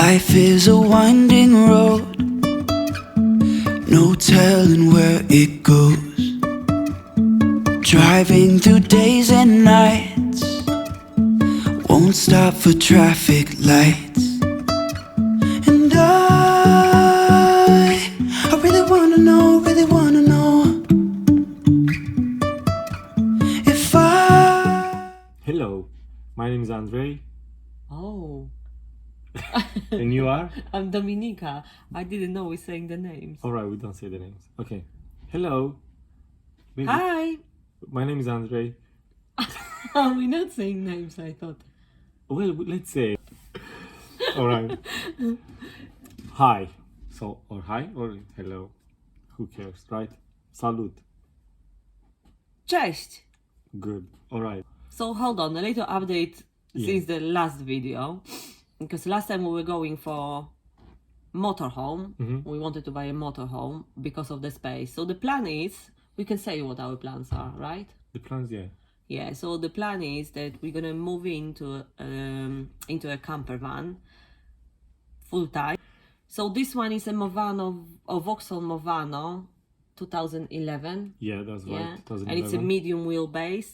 Life is a winding road, no telling where it goes. Driving through days and nights, won't stop for traffic lights. And I really wanna know if Hello, my name is Andrei. Oh. And you are? I'm Dominika. I didn't know we're saying the names. Alright, we don't say the names. Okay. Hello. Maybe. Hi. My name is Andrei. We're not saying names, I thought. Well, let's say. Alright. Hi. So, or hi or hello. Who cares, right? Salut. Cześć. Good. Alright. So hold on, a little update since the last video. Because last time we were going for motorhome. We wanted to buy a motorhome because of the space. So the plan is, we can say what our plans are, right? The plans, yeah. Yeah, so the plan is that we're gonna move into a camper van full time. So this one is a Movano, a Vauxhall Movano 2011. Yeah, that's right. Yeah, 2011. and it's a medium wheelbase.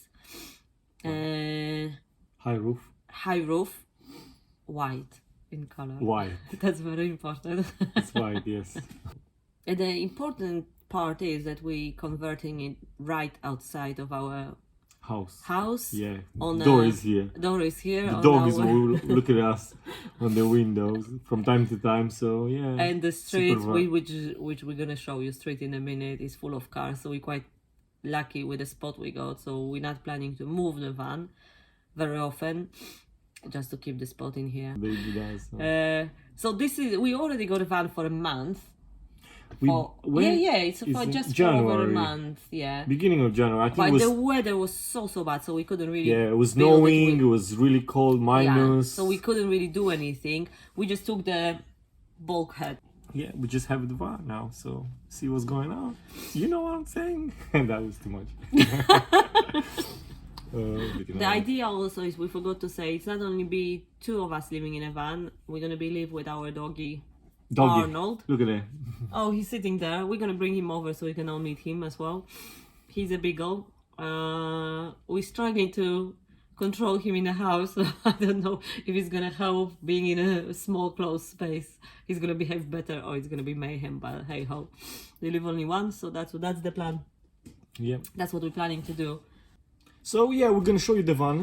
High roof. High roof, white in color. White. That's very important. It's white, yes. And the important part is that we converting it right outside of our house. Yeah. On Door is here. Door is here. The on dog is our- look at us on the windows from time to time. So yeah. And the street, Super which we're gonna show you straight in a minute, is full of cars. So we're quite lucky with the spot we got. So we're not planning to move the van very often, just to keep the spot in here. Baby does. So this is, we already got a van for a month. It's for in just for over a January. month. Yeah. Beginning of January. I think But it was. the weather was so bad, so we couldn't really. Yeah, it was build snowing. with- It was really cold, minus. Yeah, so we couldn't really do anything. We just took the bulkhead. Yeah, we just have the van now. So see what's going on. You know what I'm saying? That was too much. The idea also is, we forgot to say, it's not only be two of us living in a van. We're gonna be live with our doggy. Arnold. Look at that. Oh, he's sitting there. We're gonna bring him over so we can all meet him as well. He's a beagle. We're struggling to control him in the house. So I don't know if it's gonna help being in a small closed space. He's gonna behave better, or it's gonna be mayhem. But hey ho, they live only once, so that's the plan. Yeah. That's what we're planning to do. So yeah, we're gonna show you the van.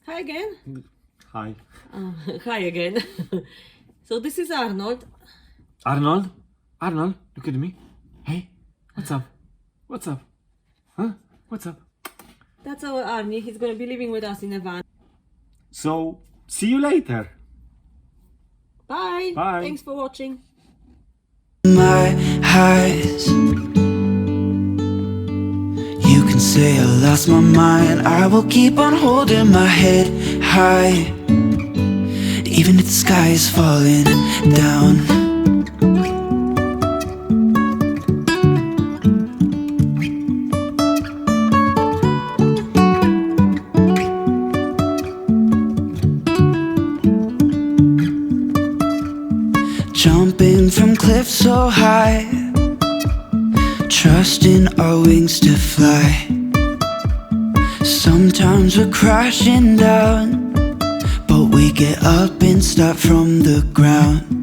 Hi again. Hi. Hi again. So this is Arnold. Arnold, look at me. Hey, what's up? What's up? Huh? What's up? That's our Arnie. He's gonna be living with us in a van. So, see you later. Bye. Bye. Thanks for watching. my eyes, you can say I lost my mind. I will keep on holding my head high, even if the sky is falling down. Jumping from cliffs so high, trusting our wings to fly. Sometimes we're crashing down, but we get up and start from the ground.